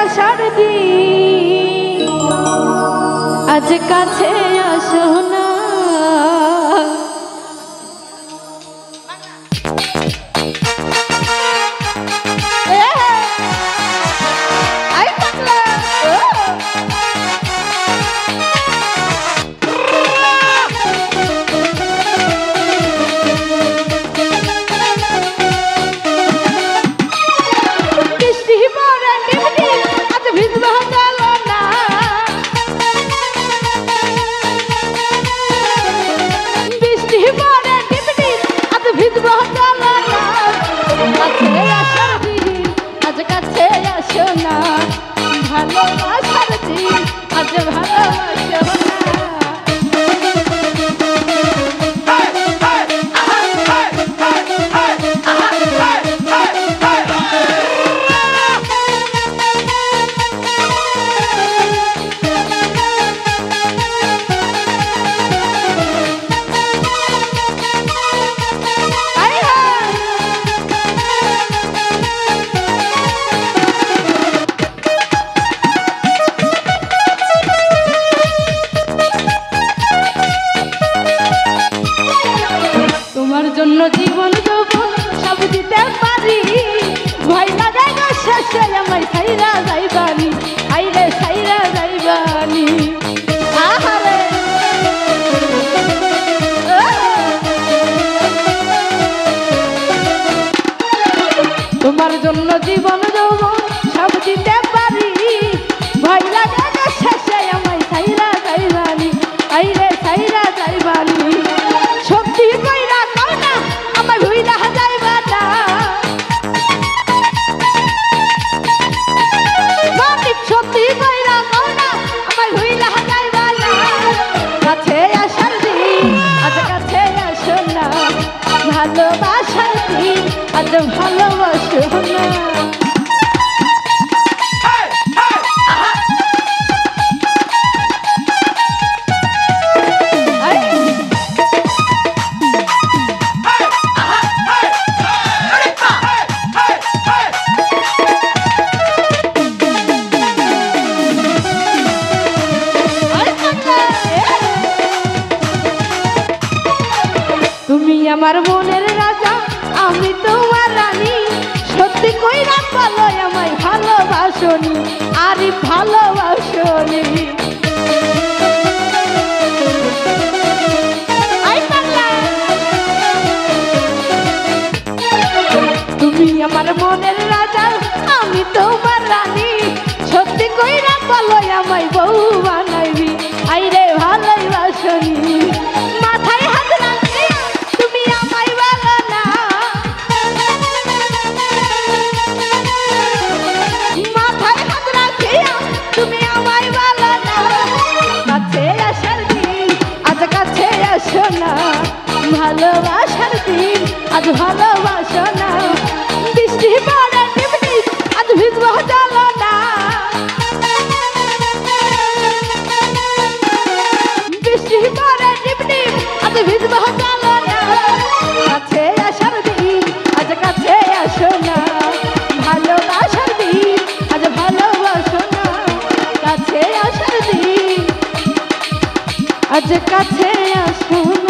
আসার দিন আজ কাছে আসো না। ভালোবাসার দিন আজ ভালোবাসো না। তোমার জন্য জীবন যৌবন সব দিতে পারি, ভয় লাগে গো শেষে আমায় ছাইরা যাইবানি, আইরে ছাইরা যাইবানি। আহারে তোমার জন্য জীবন যৌবন সব দিতে পারি, ভয় লাগে গো শেষে আমায় ছাইরা যাইবানি, আইরে ছাইরা যাইবানি। সত্যি কইরা কও না আমায় ভুইলা যাইবা না, সত্যি কইরা কও না আমায় ভুইলা যাইবা না। কাছে আসার দিন আজ কাছে আসো না, ভালোবাসার দিন আজ ভালোবাসো না। তুমি আমার মনের রাজা আমি তোমার রানী, সত্যি কইরা বলো আমায় ভালোবাসনি, আরে ভালোবাসনি। তুমি আমার মনের রাজা আমি তোমার রানী, সত্যি কইরা বলো আমায় বউ বানাইবি, আইরে ভালোবাসনি। মাথায় হাত রাখতে তুমি আমায় বলো না, মাথায় হাত রাখতে তুমি আমায় বলো না। কাছে আসার দিন আজ কাছে আসো না, ভালোবাসার দিন আজ ভালোবাসো না। বৃষ্টি পড়ে টিপটি আজ ভিজবো চলো না, বৃষ্টি পড়ে টিপটি আজ ভিজবো চলো না। কাছে আসার দিন আজ কাছে আসো না, ভালোবাসার দিন আজ ভালোবাসো না। কাছে আসার দিন আজ কাছে আসো না।